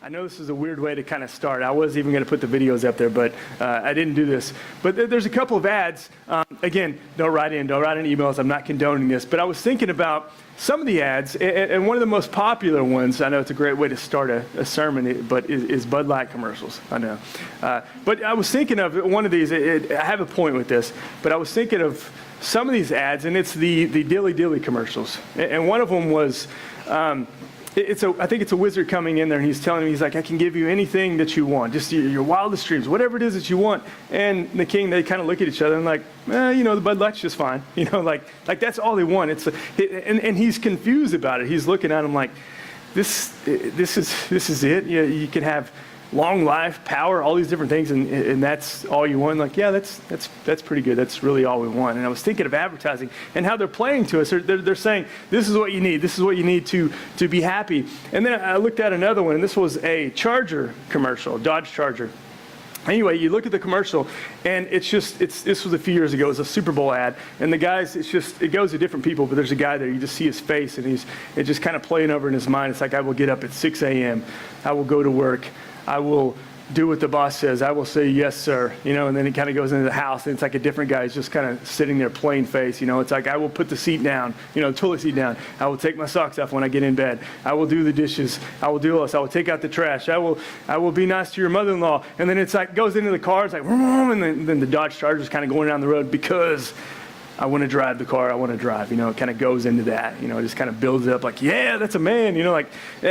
I know this is a weird way to kind of start. I was even going to put the videos up there, but I didn't do this. But there's a couple of ads. Again, don't write any emails. I'm not condoning this. But I was thinking about some of the ads, and one of the most popular ones, I know it's a great way to start a sermon, but is Bud Light commercials. I know. But I was thinking of one of these. I have a point with this, but I was thinking of some of these ads, and it's the Dilly Dilly commercials. And one of them was... I think it's a wizard coming in there, and he's telling him, he's like, I can give you anything that you want, just your wildest dreams, whatever it is that you want. And the king, they kind of look at each other and like, the Bud Light's just fine. Like that's all they want. And he's confused about it. He's looking at him like, this is it. You can have long life, power, all these different things, and that's all you want. Like, yeah, that's pretty good. That's really all we want. And I was thinking of advertising and how they're playing to us. They're saying, this is what you need. This is what you need to be happy. And then I looked at another one, and this was a Charger commercial, Dodge Charger. Anyway, you look at the commercial, and this was a few years ago. It was a Super Bowl ad, and the guys, it goes to different people, but there's a guy there. You just see his face, and it's just kind of playing over in his mind. It's like, I will get up at 6 a.m. I will go to work. I will do what the boss says. I will say, yes, sir. And then he kind of goes into the house, and it's like a different guy. He's just kind of sitting there, plain face. It's like, I will put the seat down, toilet seat down. I will take my socks off when I get in bed. I will do the dishes. I will do all this. I will take out the trash. I will be nice to your mother-in-law. And then it's like, goes into the car. It's like, and then the Dodge Charger's kind of going down the road because I want to drive the car I want to drive. It kind of goes into that. It just kind of builds it up like, yeah, that's a man.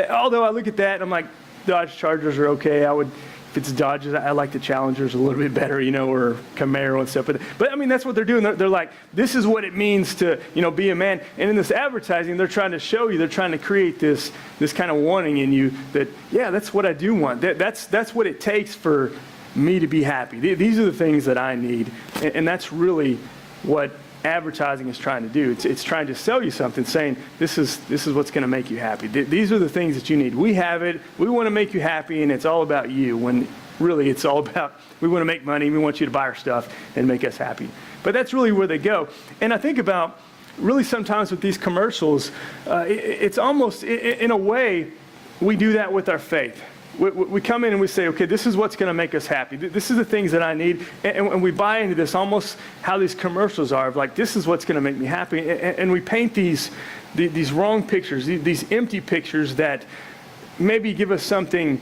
Although I look at that and I'm like, Dodge Chargers are okay. If it's Dodges, I like the Challengers a little bit better, or Camaro and stuff. But I mean, that's what they're doing. They're like, this is what it means to, be a man. And in this advertising, they're trying to show you, they're trying to create this kind of wanting in you that, yeah, that's what I do want. That's what it takes for me to be happy. These are the things that I need. And that's really what advertising is trying to do. It's trying to sell you something, saying this is what's going to make you happy. These are the things that you need. We have it. We want to make you happy, and it's all about you. When really it's all about, we want to make money. We want you to buy our stuff and make us happy. But that's really where they go. And I think about really sometimes with these commercials, it's almost in a way we do that with our faith. We come in and we say, okay, this is what's going to make us happy. This is the things that I need. And we buy into this almost how these commercials are of like, this is what's going to make me happy. And we paint these wrong pictures, these empty pictures that maybe give us something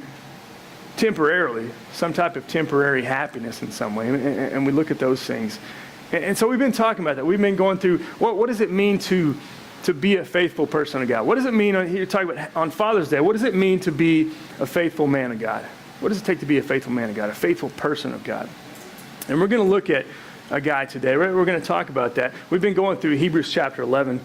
temporarily, some type of temporary happiness in some way. And we look at those things. And so we've been talking about that. We've been going through, what does it mean to be a faithful person of God? What does it mean, you're talking about on Father's Day, what does it mean to be a faithful man of God? What does it take to be a faithful man of God, a faithful person of God? And we're going to look at a guy today. We're going to talk about that. We've been going through Hebrews chapter 11.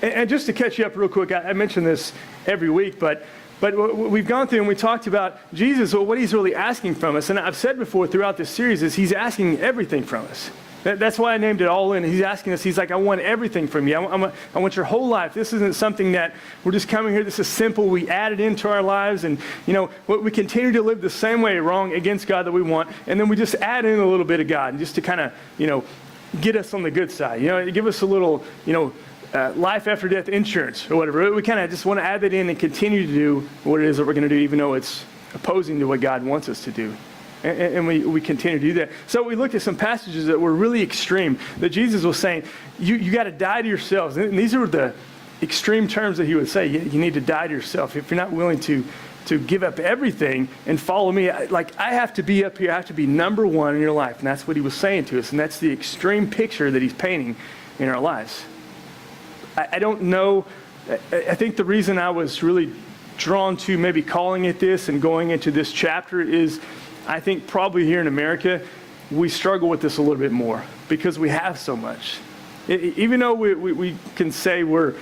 And just to catch you up real quick, I mention this every week, but we've gone through and we talked about Jesus, what he's really asking from us. And I've said before throughout this series is he's asking everything from us. That's why I named it All In. He's asking us, he's like, I want everything from you. I want your whole life. This isn't something that we're just coming here. This is simple. We add it into our lives. And, we continue to live the same way wrong against God that we want. And then we just add in a little bit of God just to kind of, get us on the good side. Give us a little, life after death insurance or whatever. We kind of just want to add that in and continue to do what it is that we're going to do, even though it's opposing to what God wants us to do. And we continue to do that. So we looked at some passages that were really extreme, that Jesus was saying, you got to die to yourselves. And these are the extreme terms that he would say. You need to die to yourself. If you're not willing to give up everything and follow me, I have to be up here. I have to be number one in your life. And that's what he was saying to us. And that's the extreme picture that he's painting in our lives. I don't know. I think the reason I was really drawn to maybe calling it this and going into this chapter is I think probably here in America, we struggle with this a little bit more because we have so much. Even though we can say we're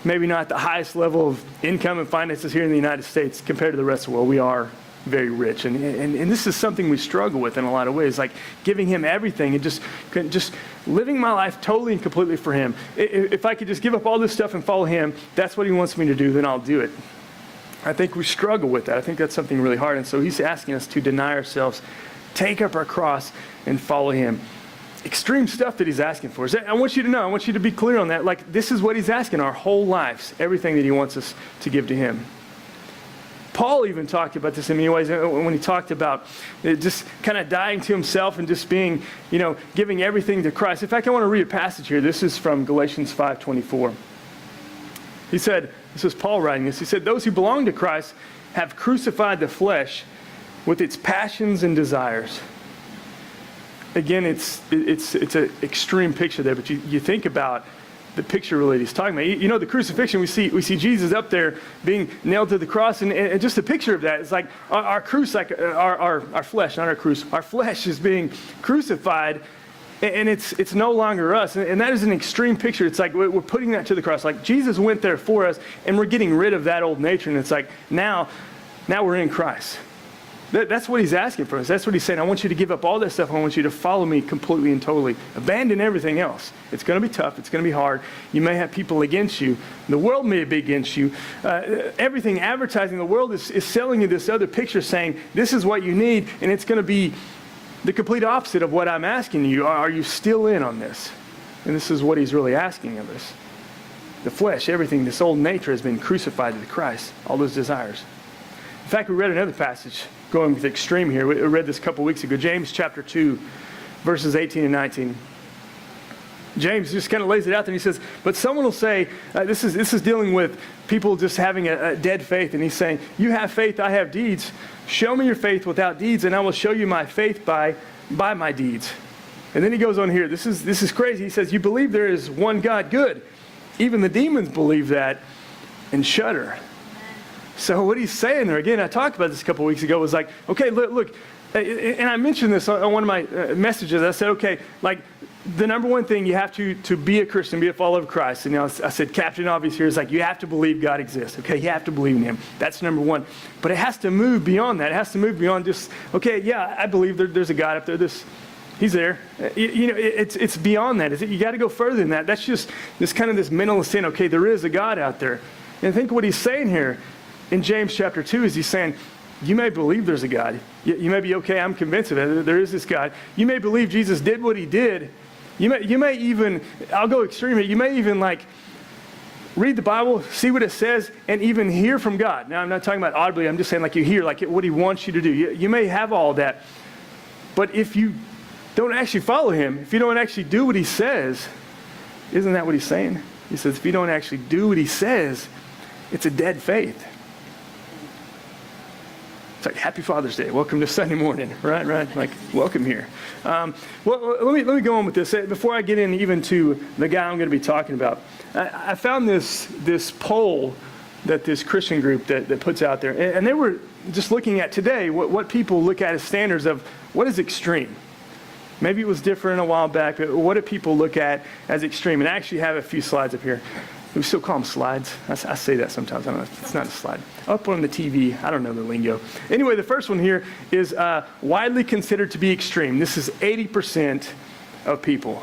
maybe not the highest level of income and finances here in the United States compared to the rest of the world, we are very rich. And this is something we struggle with in a lot of ways, like giving him everything and just living my life totally and completely for him. If I could just give up all this stuff and follow him, that's what he wants me to do, then I'll do it. I think we struggle with that. I think that's something really hard. And so he's asking us to deny ourselves, take up our cross, and follow him. Extreme stuff that he's asking for. I want you to know, I want you to be clear on that. Like, this is what he's asking our whole lives, everything that he wants us to give to him. Paul even talked about this in many ways when he talked about just kind of dying to himself and just being, giving everything to Christ. In fact, I want to read a passage here. This is from Galatians 5:24. He said, this is Paul writing this, he said, those who belong to Christ have crucified the flesh with its passions and desires. Again, it's an extreme picture there, but you think about the picture really he's talking about. The crucifixion, we see Jesus up there being nailed to the cross, and just a picture of that. It's like our flesh, not our cruise. Our flesh is being crucified, and it's no longer us. And that is an extreme picture. It's like we're putting that to the cross. Like Jesus went there for us, and we're getting rid of that old nature. And it's like now we're in Christ. That's what he's asking for us. That's what he's saying. I want you to give up all that stuff. I want you to follow me completely and totally. Abandon everything else. It's going to be tough. It's going to be hard. You may have people against you. The world may be against you. Everything advertising, the world is selling you this other picture saying, this is what you need, and it's going to be the complete opposite of what I'm asking you. Are you still in on this? And this is what he's really asking of us. The flesh, everything, this old nature has been crucified to Christ, all those desires. In fact, we read another passage going with extreme here. We read this a couple weeks ago. James chapter 2, verses 18 and 19. James just kind of lays it out there, and he says, but someone will say, this is dealing with people just having a dead faith, and he's saying, you have faith, I have deeds. Show me your faith without deeds, and I will show you my faith by my deeds. And then he goes on here. This is crazy. He says, you believe there is one God. Good. Even the demons believe that and shudder. So what he's saying there, again, I talked about this a couple weeks ago, was like, okay, look, and I mentioned this on one of my messages. I said, okay, like the number one thing you have to be a Christian, be a follower of Christ. And I said, Captain Obvious here is like, you have to believe God exists. Okay, you have to believe in him. That's number one. But it has to move beyond that. It has to move beyond just, okay, yeah, I believe there's a God up there. He's there. It's beyond that. You got to go further than that. That's just this kind of this mental sin. Okay, there is a God out there. And think what he's saying here in James chapter 2 is he's saying, you may believe there's a God. You may be, okay, I'm convinced of it. There is this God. You may believe Jesus did what he did. You may even, I'll go extreme here, you may even like read the Bible, see what it says, and even hear from God. Now, I'm not talking about audibly. I'm just saying like you hear like what he wants you to do. You may have all that. But if you don't actually follow him, if you don't actually do what he says, isn't that what he's saying? He says, if you don't actually do what he says, it's a dead faith. It's like, happy Father's Day. Welcome to Sunday morning, right? Like, welcome here. Well, let me go on with this. Before I get in even to the guy I'm going to be talking about, I found this poll that this Christian group that puts out there, and they were just looking at today what people look at as standards of what is extreme. Maybe it was different a while back, but what do people look at as extreme? And I actually have a few slides up here. We still call them slides. I say that sometimes. I don't know. It's not a slide. Up on the TV. I don't know the lingo. Anyway, the first one here is widely considered to be extreme. This is 80% of people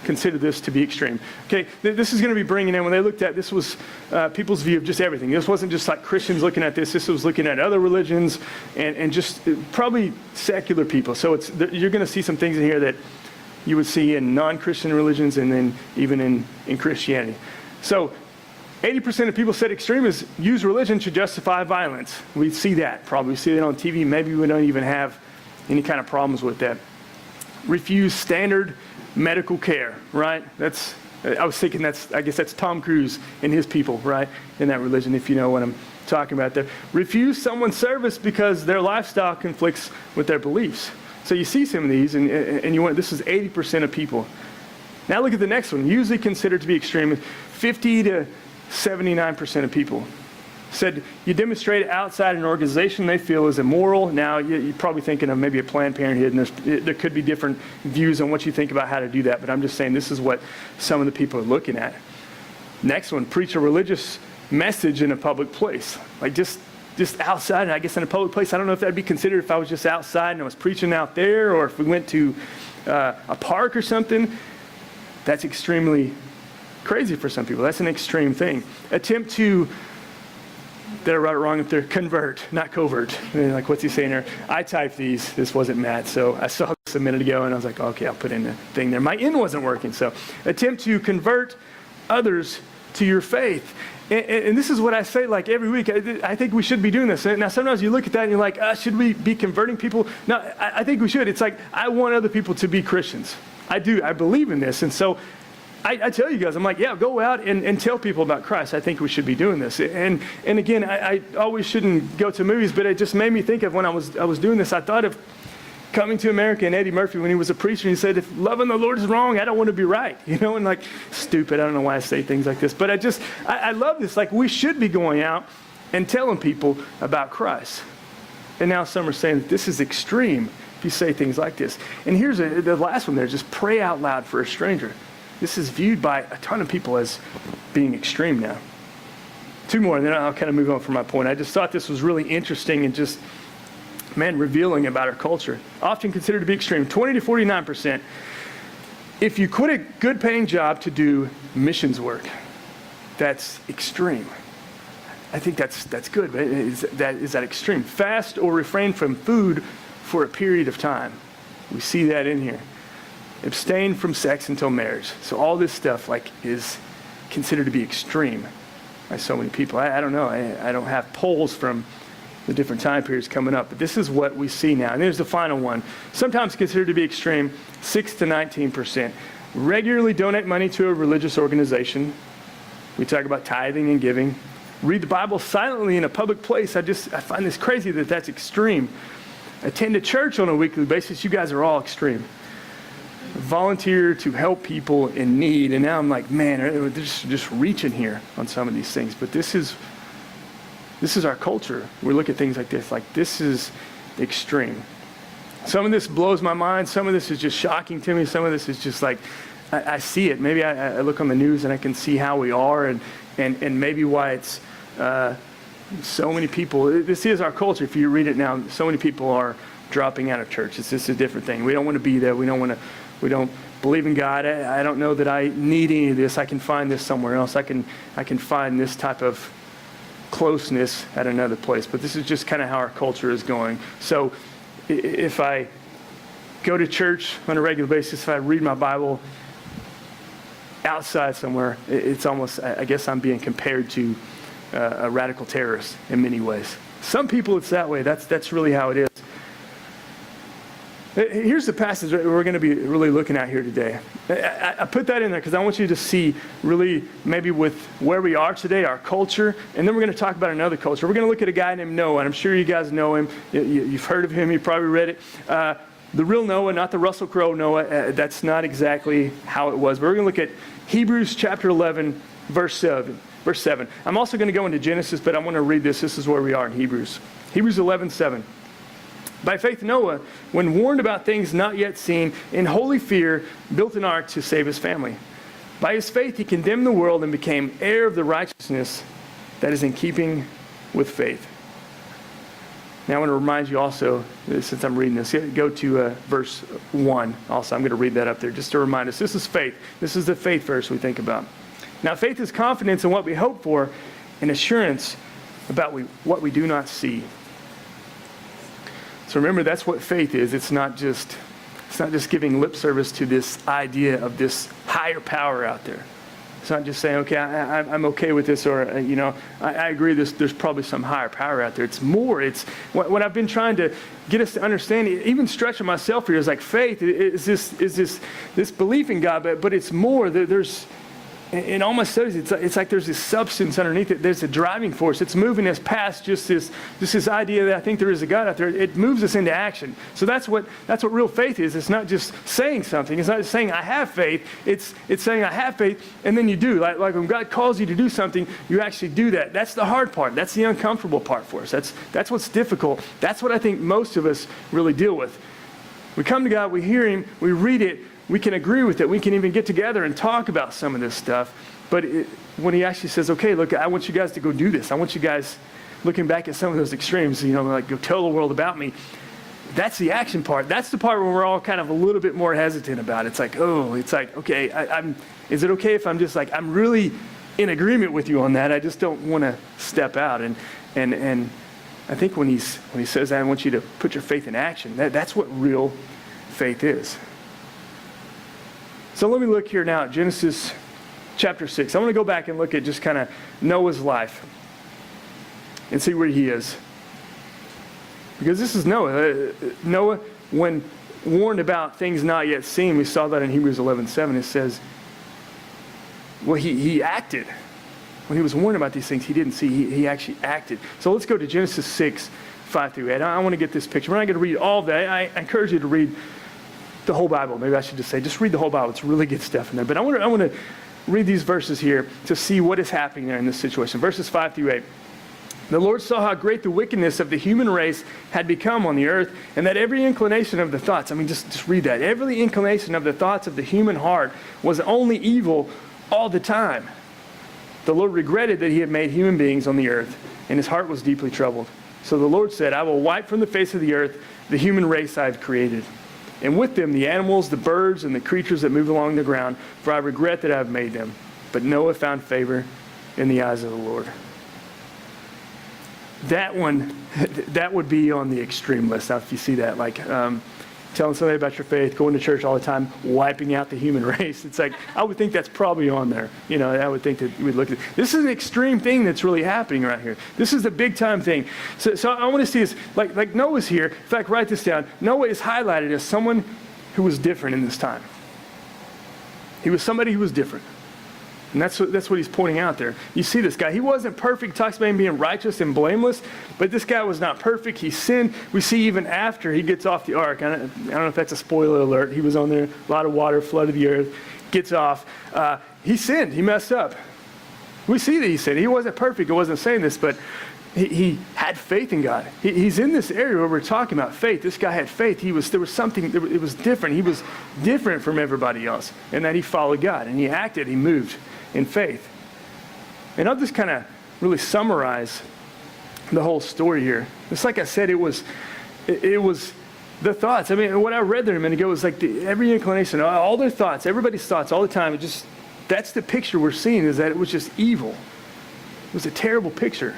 consider this to be extreme. Okay, this is going to be bringing in, when they looked at, this was people's view of just everything. This wasn't just like Christians looking at this. This was looking at other religions and just probably secular people. So you're going to see some things in here that you would see in non-Christian religions and then even in Christianity. So 80% of people said extremists use religion to justify violence. We see that probably. We see that on TV. Maybe we don't even have any kind of problems with that. Refuse standard medical care, right? I was thinking I guess that's Tom Cruise and his people, right? In that religion, if you know what I'm talking about there. Refuse someone's service because their lifestyle conflicts with their beliefs. So you see some of these and this is 80% of people. Now look at the next one. Usually considered to be extreme. 50 to 79% of people said you demonstrate outside an organization they feel is immoral. Now you're probably thinking of maybe a Planned Parenthood, and there could be different views on what you think about how to do that. But I'm just saying this is what some of the people are looking at. Next one, preach a religious message in a public place. Like just outside, and I guess in a public place. I don't know if that'd be considered if I was just outside and I was preaching out there, or if we went to a park or something. That's extremely crazy for some people. That's an extreme thing. Attempt to, did I write it wrong up there? Convert, not covert. And like, what's he saying there? I typed these. This wasn't Matt. So I saw this a minute ago and I was like, okay, I'll put in the thing there. My N wasn't working. So attempt to convert others to your faith. And this is what I say like every week. I think we should be doing this. Now, sometimes you look at that and you're like, should we be converting people? No, I think we should. It's like, I want other people to be Christians. I do. I believe in this. And so I tell you guys, I'm like, yeah, go out and tell people about Christ. I think we should be doing this. And again, I always shouldn't go to movies, but it just made me think of when I was doing this, I thought of Coming to America and Eddie Murphy when he was a preacher. He said, if loving the Lord is wrong, I don't want to be right. And like, stupid. I don't know why I say things like this. But I love this. Like, we should be going out and telling people about Christ. And now some are saying, this is extreme if you say things like this. And here's the last one there, just pray out loud for a stranger. This is viewed by a ton of people as being extreme now. Two more, and then I'll kind of move on from my point. I just thought this was really interesting and just, revealing about our culture. Often considered to be extreme, 20 to 49%. If you quit a good paying job to do missions work, that's extreme. I think that's good, but is that extreme? Fast or refrain from food for a period of time. We see that in here. Abstain from sex until marriage. So all this stuff is considered to be extreme by so many people. I don't know. I don't have polls from the different time periods coming up, but this is what we see now. And here's the final one. Sometimes considered to be extreme, 6 to 19%. Regularly donate money to a religious organization. We talk about tithing and giving. Read the Bible silently in a public place. I find this crazy that that's extreme. Attend a church on a weekly basis. You guys are all extreme. Volunteer to help people in need. And now I'm like, man, they're just reaching here on some of these things. But this is our culture. We look at things like this is extreme. Some of this blows my mind. Some of this is just shocking to me. Some of this is just like, I see it. Maybe I look on the news and I can see how we are and maybe why it's so many people. This is our culture. If you read it now, so many people are dropping out of church. It's just a different thing. We don't want to be there. We don't believe in God. I don't know that I need any of this. I can find this somewhere else. I can find this type of closeness at another place. But this is just kind of how our culture is going. So if I go to church on a regular basis, if I read my Bible outside somewhere, it's almost, I guess I'm being compared to a radical terrorist in many ways. Some people it's that way. That's really how it is. Here's the passage that we're going to be really looking at here today. I put that in there because I want you to see really maybe with where we are today, our culture, and then we're going to talk about another culture. We're going to look at a guy named Noah, and I'm sure you guys know him. You've heard of him. You probably read it. The real Noah, not the Russell Crowe Noah. That's not exactly how it was. But we're going to look at Hebrews chapter 11, verse 7. I'm also going to go into Genesis, but I want to read this. This is where we are in Hebrews. Hebrews 11:7. By faith, Noah, when warned about things not yet seen, in holy fear, built an ark to save his family. By his faith, he condemned the world and became heir of the righteousness that is in keeping with faith. Now, I want to remind you also, since I'm reading this, go to verse 1 also. I'm going to read that up there just to remind us. This is faith. This is the faith verse we think about. Now, faith is confidence in what we hope for and assurance about what we do not see. So remember, that's what faith is. It's not just giving lip service to this idea of this higher power out there. It's not just saying, okay, I'm okay with this, or, I agree there's probably some higher power out there. It's more, it's what I've been trying to get us to understand, even stretching myself here, is like faith is this belief in God, but it's more. There's, in all my studies, it's like there's this substance underneath it. There's a driving force. It's moving us past just this idea that I think there is a God out there. It moves us into action. So that's what real faith is. It's not just saying something. It's not just saying I have faith. It's saying I have faith, and then you do. Like when God calls you to do something, you actually do that. That's the hard part. That's the uncomfortable part for us. That's what's difficult. That's what I think most of us really deal with. We come to God, we hear Him, we read it, we can agree with it. We can even get together and talk about some of this stuff. But when He actually says, okay, look, I want you guys to go do this. I want you guys, looking back at some of those extremes, like go tell the world about me. That's the action part. That's the part where we're all kind of a little bit more hesitant about it. It's like, okay, is it okay if I'm just like, I'm really in agreement with you on that. I just don't want to step out. And I think when he says that, I want you to put your faith in action. That's what real faith is. So let me look here now at Genesis chapter 6. I want to go back and look at just kind of Noah's life and see where he is. Because this is Noah. Noah, when warned about things not yet seen, we saw that in Hebrews 11:7. It says, well, he acted. When he was warned about these things, he didn't see. He actually acted. So let's go to Genesis 6, 5 through 8. I want to get this picture. We're not going to read all of that. I encourage you to read the whole Bible. Maybe I should just say, just read the whole Bible. It's really good stuff in there. But I want to read these verses here to see what is happening there in this situation. Verses 5 through 8. The Lord saw how great the wickedness of the human race had become on the earth, and that every inclination of the thoughts, just read that. Every inclination of the thoughts of the human heart was only evil all the time. The Lord regretted that he had made human beings on the earth, and his heart was deeply troubled. So the Lord said, I will wipe from the face of the earth the human race I have created, and with them the animals, the birds, and the creatures that move along the ground, for I regret that I have made them. But Noah found favor in the eyes of the Lord. That one, that would be on the extreme list. Now, if you see that, telling somebody about your faith, going to church all the time, wiping out the human race. It's like, I would think that's probably on there. I would think that we'd look at this is an extreme thing that's really happening right here. This is a big time thing. So I want to see this, like Noah's here. In fact, write this down. Noah is highlighted as someone who was different in this time. He was somebody who was different. And that's what he's pointing out there. You see this guy. He wasn't perfect. He talks about him being righteous and blameless, but this guy was not perfect. He sinned. We see even after he gets off the ark. I don't know if that's a spoiler alert. He was on there. A lot of water flooded the earth. Gets off. He sinned. He messed up. We see that he sinned. He wasn't perfect. I wasn't saying this, but he had faith in God. He's in this area where we're talking about faith. This guy had faith. There was something. It was different. He was different from everybody else in that he followed God and he acted. He moved in faith. And I'll just kind of really summarize the whole story here. Just like I said, it was the thoughts. What I read there a minute ago was like every inclination, all their thoughts, everybody's thoughts all the time. That's the picture we're seeing, is that it was just evil. It was a terrible picture.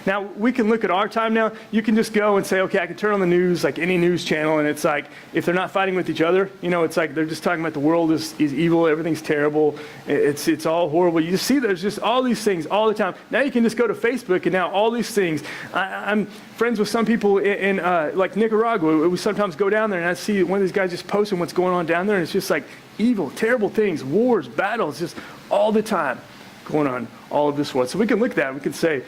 Now, we can look at our time now. You can just go and say, okay, I can turn on the news, like any news channel, and it's like, if they're not fighting with each other, it's like they're just talking about the world is evil, everything's terrible, it's all horrible. You just see there's just all these things all the time. Now you can just go to Facebook, and now all these things. I'm friends with some people in like Nicaragua. We sometimes go down there, and I see one of these guys just posting what's going on down there, and it's just like evil, terrible things, wars, battles, just all the time going on, all of this world. So we can look at that, and we can say,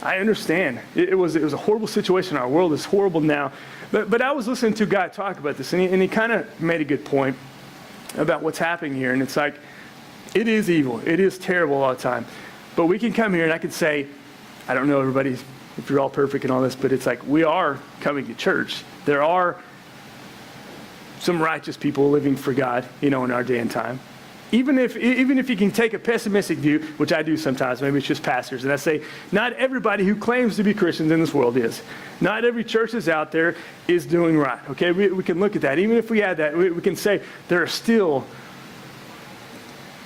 I understand. It was a horrible situation. Our world is horrible now. But I was listening to a guy talk about this, and he kind of made a good point about what's happening here. And it's like, it is evil. It is terrible all the time. But we can come here, and I can say, I don't know, everybody, if you're all perfect and all this, but it's like, we are coming to church. There are some righteous people living for God, in our day and time. Even if you can take a pessimistic view, which I do sometimes, maybe it's just pastors, and I say, not everybody who claims to be Christians in this world is. Not every church is out there is doing right, okay? We can look at that. Even if we add that, we can say there are still,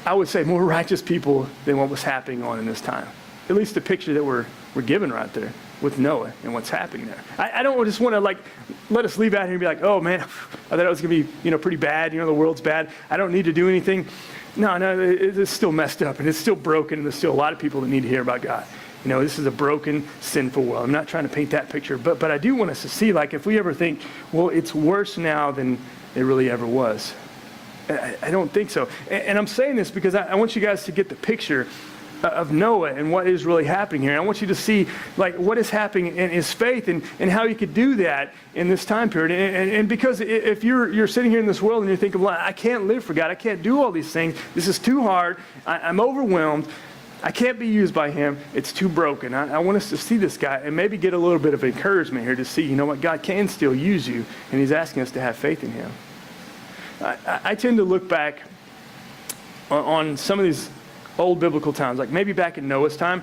I would say, more righteous people than what was happening on in this time. At least the picture that we're given right there with Noah and what's happening there. I don't just want to let us leave out here and be like, oh man, I thought it was going to be pretty bad. The world's bad. I don't need to do anything. No, it's still messed up and it's still broken, and there's still a lot of people that need to hear about God. This is a broken, sinful world. I'm not trying to paint that picture, but I do want us to see, if we ever think, well, it's worse now than it really ever was. I don't think so. And I'm saying this because I want you guys to get the picture of Noah and what is really happening here. And I want you to see what is happening in his faith and how he could do that in this time period. And because if you're sitting here in this world and you're thinking, well, I can't live for God, I can't do all these things, this is too hard, I'm overwhelmed, I can't be used by him, it's too broken. I want us to see this guy and maybe get a little bit of encouragement here to see, what, God can still use you, and he's asking us to have faith in him. I tend to look back on some of these old biblical times, like maybe back in Noah's time,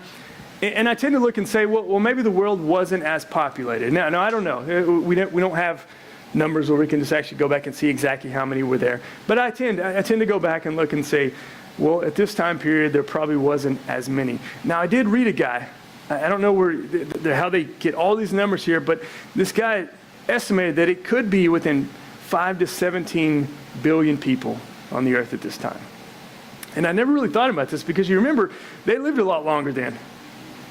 and I tend to look and say, well, maybe the world wasn't as populated. Now, I don't know. We don't have numbers where we can just actually go back and see exactly how many were there. But I tend to go back and look and say, well, at this time period, there probably wasn't as many. Now, I did read a guy. I don't know how they get all these numbers here, but this guy estimated that it could be within 5 to 17 billion people on the earth at this time. And I never really thought about this because you remember, they lived a lot longer then.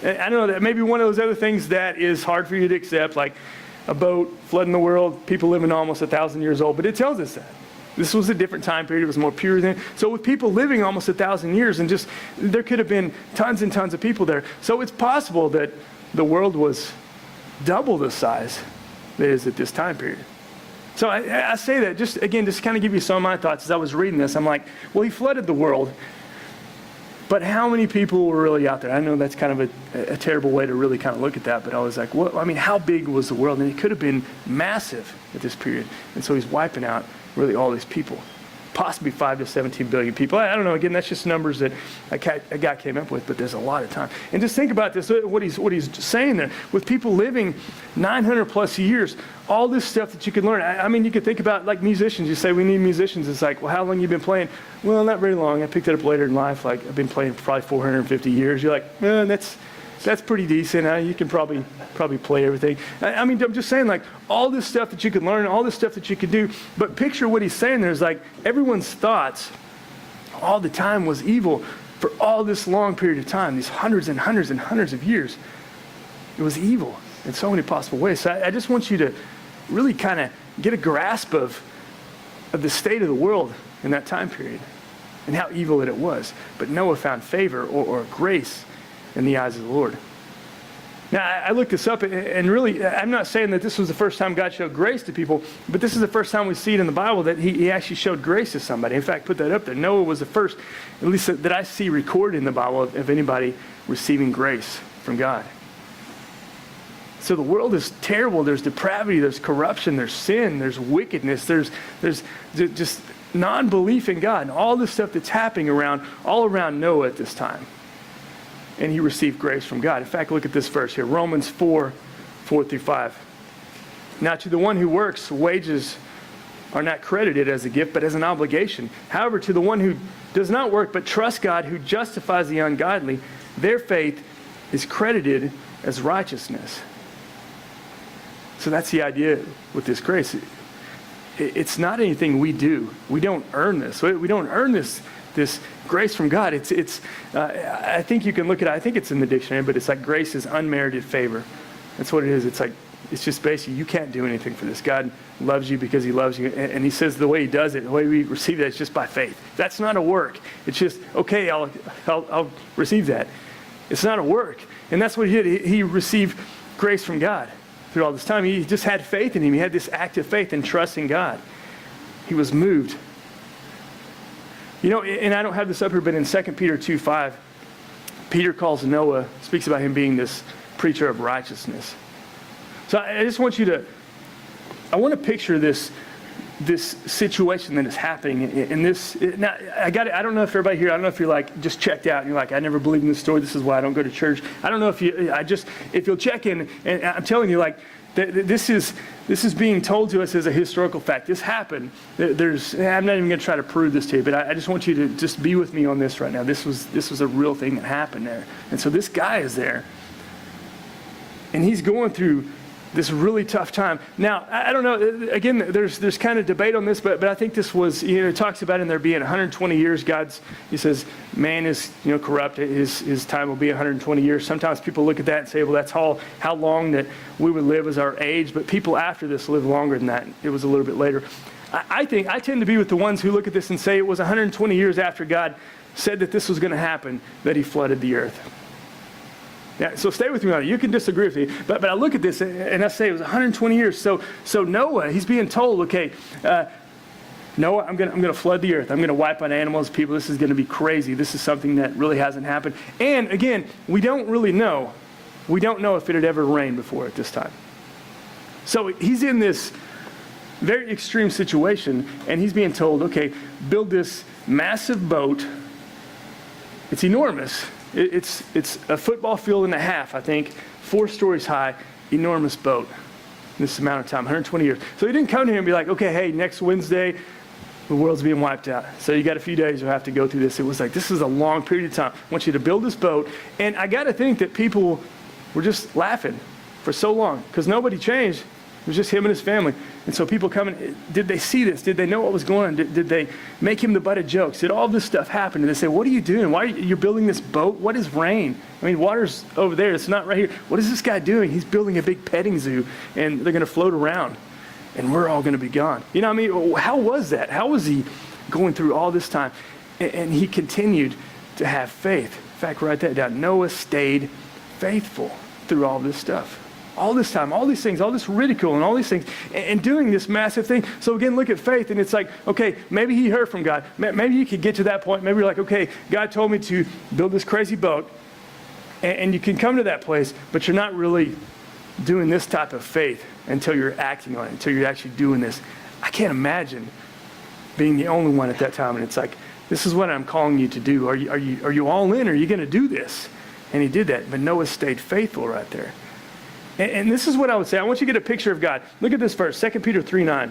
I know that maybe one of those other things that is hard for you to accept, like a boat, flooding the world, people living almost 1,000 years old, but it tells us that. This was a different time period. It was more pure then. So with people living almost 1,000 years and just, there could have been tons and tons of people there. So it's possible that the world was double the size that it is at this time period. So I say that just kind of give you some of my thoughts as I was reading this. I'm like, well, he flooded the world, but how many people were really out there? I know that's kind of a terrible way to really kind of look at that, but I was like, well, I mean, how big was the world? And it could have been massive at this period. And so he's wiping out really all these people, possibly 5 to 17 billion people. I don't know. Again, that's just numbers that a guy came up with, but there's a lot of time. And just think about this, what he's saying there. With people living 900 plus years, all this stuff that you can learn. I mean, you could think about like musicians. You say we need musicians. It's like, well, how long have you been playing? Well, not very long. I picked it up later in life. Like I've been playing for probably 450 years. You're like, that's pretty decent. You can probably play everything. I mean, I'm just saying, like, all this stuff that you can learn, all this stuff that you can do. But picture what he's saying there is like everyone's thoughts all the time was evil for all this long period of time, these hundreds and hundreds and hundreds of years. It was evil in so many possible ways. So I just want you to really kind of get a grasp of the state of the world in that time period and how evil it was. But Noah found favor or grace in the eyes of the Lord. Now, I looked this up, and really, I'm not saying that this was the first time God showed grace to people, but this is the first time we see it in the Bible that he actually showed grace to somebody. In fact, put that up there. Noah was the first, at least that I see recorded in the Bible, of anybody receiving grace from God. So the world is terrible. There's depravity, there's corruption, there's sin, there's wickedness, there's just non-belief in God, and all this stuff that's happening all around Noah at this time. And he received grace from God. In fact, look at this verse here, Romans 4:4-5. Now to the one who works, wages are not credited as a gift, but as an obligation. However, to the one who does not work, but trusts God, who justifies the ungodly, their faith is credited as righteousness. So that's the idea with this grace. It's not anything we do. We don't earn this. We don't earn this grace from God. I think you can look at it, I think it's in the dictionary, but it's like grace is unmerited favor. That's what it is. It's just basically you can't do anything for this. God loves you because he loves you. And he says the way he does it, the way we receive that is just by faith. That's not a work. It's just, okay, I'll receive that. It's not a work. And that's what he did. He received grace from God through all this time. He just had faith in him. He had this active faith and trust in God. He was moved. You know, and I don't have this up here, but in 2 Peter 2:5, Peter calls Noah, speaks about him being this preacher of righteousness. So I just want you I want to picture this situation that is happening in this. Now, I don't know if everybody here, I don't know if you're like just checked out and you're like, I never believed in this story. This is why I don't go to church. I don't know if you'll check in, and I'm telling you, like, this is being told to us as a historical fact. This happened. I'm not even going to try to prove this to you, but I just want you to just be with me on this right now. This was a real thing that happened there. And so this guy is there, and he's going through this really tough time. Now, I don't know, again, there's kind of debate on this, but I think this was, it talks about in there being 120 years. He says, man is, corrupt. His time will be 120 years. Sometimes people look at that and say, well, that's how long that we would live as our age, but people after this live longer than that. It was a little bit later. I tend to be with the ones who look at this and say it was 120 years after God said that this was going to happen that he flooded the earth. Yeah, so stay with me on it. You can disagree with me, but I look at this and I say it was 120 years. So Noah, he's being told, okay, Noah, I'm going to flood the earth. I'm going to wipe out animals, people. This is going to be crazy. This is something that really hasn't happened. And again, we don't really know. We don't know if it had ever rained before at this time. So he's in this very extreme situation, and he's being told, okay, build this massive boat. It's enormous. It's a football field and a half, I think, 4 stories high, enormous boat in this amount of time, 120 years. So he didn't come to him and be like, okay, hey, next Wednesday, the world's being wiped out. So you got a few days you'll have to go through this. It was like, this is a long period of time. I want you to build this boat. And I got to think that people were just laughing for so long because nobody changed. It was just him and his family. And so people coming, did they see this? Did they know what was going on? Did they make him the butt of jokes? Did all this stuff happen? Did they say, what are you doing? Why are you building this boat? What is rain? I mean, water's over there. It's not right here. What is this guy doing? He's building a big petting zoo, and they're going to float around, and we're all going to be gone. You know what I mean? How was that? How was he going through all this time? And he continued to have faith. In fact, write that down. Noah stayed faithful through all this stuff. All this time, all these things, all this ridicule and all these things, and doing this massive thing. So again, look at faith, and it's like, okay, maybe he heard from God. Maybe you could get to that point. Maybe you're like, okay, God told me to build this crazy boat, and you can come to that place, but you're not really doing this type of faith until you're acting on it, until you're actually doing this. I can't imagine being the only one at that time, and it's like, this is what I'm calling you to do. Are you all in, or are you going to do this? And he did that, but Noah stayed faithful right there. And this is what I would say. I want you to get a picture of God. Look at this verse, 2 Peter 3:9.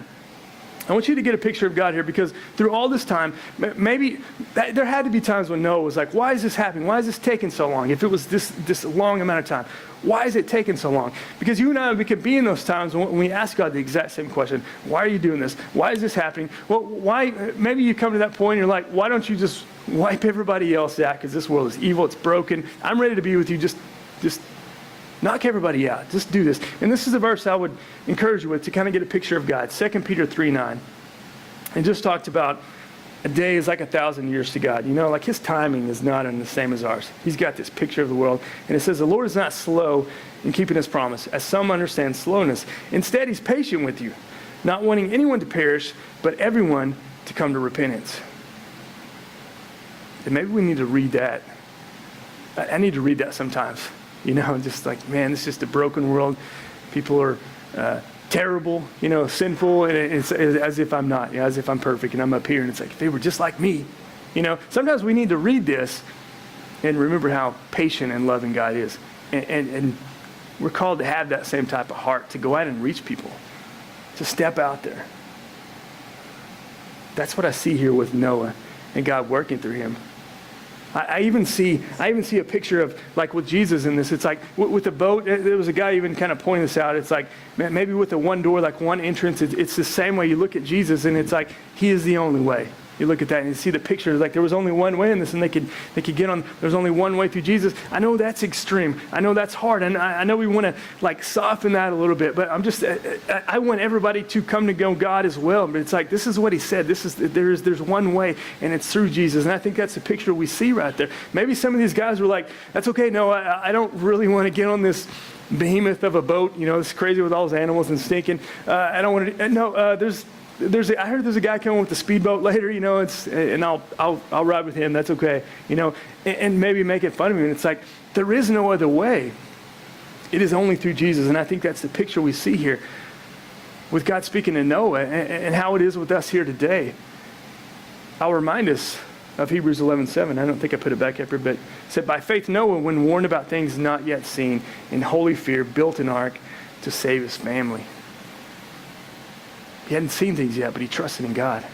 I want you to get a picture of God here, because through all this time, maybe there had to be times when Noah was like, why is this happening? Why is this taking so long? If it was this long amount of time, why is it taking so long? Because you and I, we could be in those times when we ask God the exact same question. Why are you doing this? Why is this happening? Well, why? Maybe you come to that point and you're like, why don't you just wipe everybody else out? Because this world is evil, it's broken. I'm ready to be with you. Just knock everybody out. Just do this. And this is a verse I would encourage you with to kind of get a picture of God. 2 Peter 3:9. And just talked about a day is like 1,000 years to God. You know, like his timing is not the same as ours. He's got this picture of the world. And it says, the Lord is not slow in keeping his promise, as some understand slowness. Instead, he's patient with you, not wanting anyone to perish, but everyone to come to repentance. And maybe we need to read that. I need to read that sometimes. You know, just like, man, it's just a broken world. People are terrible, you know, sinful, and it's as if I'm not, as if I'm perfect, and I'm up here, and it's like, if they were just like me. You know, sometimes we need to read this and remember how patient and loving God is. And we're called to have that same type of heart, to go out and reach people, to step out there. That's what I see here with Noah and God working through him. I even see a picture of, like with Jesus in this. It's like with the boat, there was a guy even kind of pointing this out. It's like, maybe with the one door, like one entrance, it's the same way. You look at Jesus and it's like, he is the only way. You look at that and you see the picture, like there was only one way in this, and they could get on, there's only one way through Jesus. I know that's extreme. I know that's hard. And I know we want to like soften that a little bit, but I want everybody to come to know God as well. But it's like, this is what he said. There's one way, and it's through Jesus. And I think that's the picture we see right there. Maybe some of these guys were like, that's okay. No, I don't really want to get on this behemoth of a boat. You know, it's crazy with all those animals and stinking. I don't want to, no, I heard there's a guy coming with a speedboat later, you know, and I'll ride with him. That's okay, you know, and maybe making fun of him. And it's like, there is no other way. It is only through Jesus. And I think that's the picture we see here with God speaking to Noah, and how it is with us here today. I'll remind us of Hebrews 11:7. I don't think I put it back up here, but it said, by faith Noah, when warned about things not yet seen, in holy fear built an ark to save his family. He hadn't seen things yet, but he trusted in God.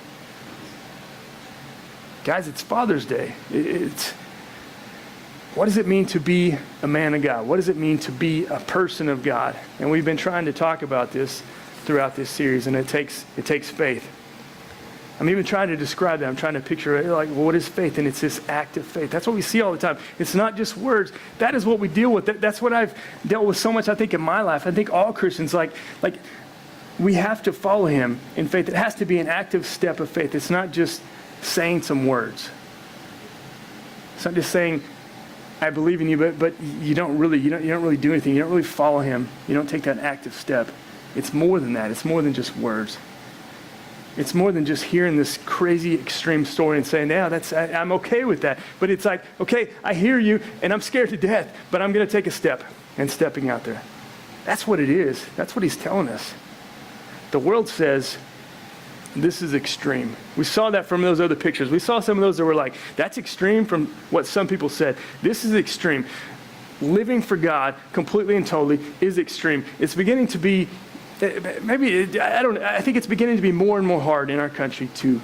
Guys, it's Father's Day. What does it mean to be a man of God? What does it mean to be a person of God? And we've been trying to talk about this throughout this series, and it takes faith. I'm even trying to describe that. I'm trying to picture it like, well, what is faith? And it's this act of faith. That's what we see all the time. It's not just words. That is what we deal with. That's what I've dealt with so much, I think, in my life. I think all Christians, like we have to follow him in faith. It has to be an active step of faith. It's not just saying some words. It's not just saying, I believe in you, but you don't really do anything. You don't really follow him. You don't take that active step. It's more than that. It's more than just words. It's more than just hearing this crazy extreme story and saying, yeah, I'm okay with that. But it's like, okay, I hear you and I'm scared to death, but I'm going to take a step, and stepping out there. That's what it is. That's what he's telling us. The world says, this is extreme. We saw that from those other pictures. We saw some of those that were like, that's extreme from what some people said. This is extreme. Living for God completely and totally is extreme. It's beginning to be, I think it's beginning to be more and more hard in our country to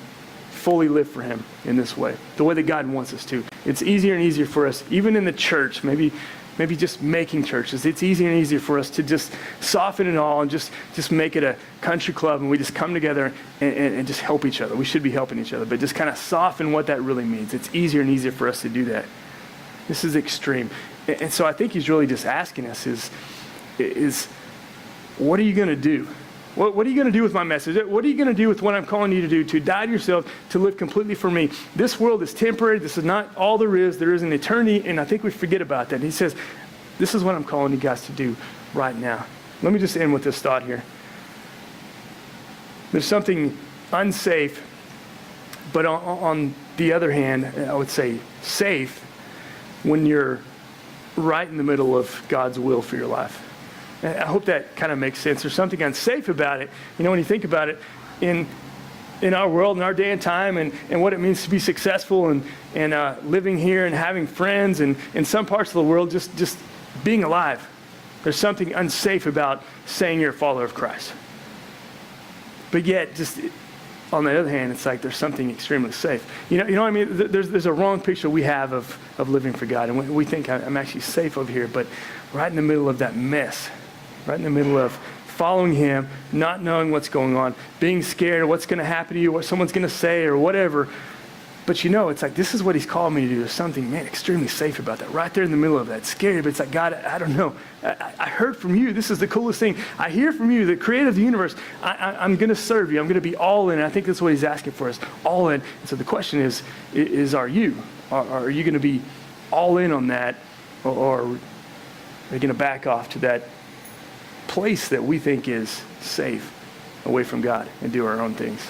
fully live for him in this way, the way that God wants us to. It's easier and easier for us, even in the church, maybe maybe just making churches. It's easier and easier for us to just soften it all and just make it a country club, and we just come together and just help each other. We should be helping each other, but just kind of soften what that really means. It's easier and easier for us to do that. This is extreme. And so I think he's really just asking us is what are you going to do? What are you going to do with my message? What are you going to do with what I'm calling you to do, to die to yourself, to live completely for me? This world is temporary. This is not all there is. There is an eternity, and I think we forget about that. And he says, this is what I'm calling you guys to do right now. Let me just end with this thought here. There's something unsafe, but on the other hand, I would say safe, when you're right in the middle of God's will for your life. I hope that kind of makes sense. There's something unsafe about it. You know, when you think about it, in our world, in our day and time, and what it means to be successful and living here and having friends, and in some parts of the world, just being alive. There's something unsafe about saying you're a follower of Christ. But yet, just on the other hand, it's like there's something extremely safe. You know what I mean? There's a wrong picture we have of living for God, and we think I'm actually safe over here, but right in the middle of that mess, right in the middle of following him, not knowing what's going on, being scared of what's going to happen to you, what someone's going to say or whatever. But it's like, this is what he's called me to do. There's something, man, extremely safe about that. Right there in the middle of that. Scary, but it's like, God, I don't know. I heard from you. This is the coolest thing. I hear from you, the creator of the universe. I'm going to serve you. I'm going to be all in. And I think that's what he's asking for us, all in. And so the question is are you? Are you going to be all in on that? Or are you going to back off to that place that we think is safe away from God and do our own things?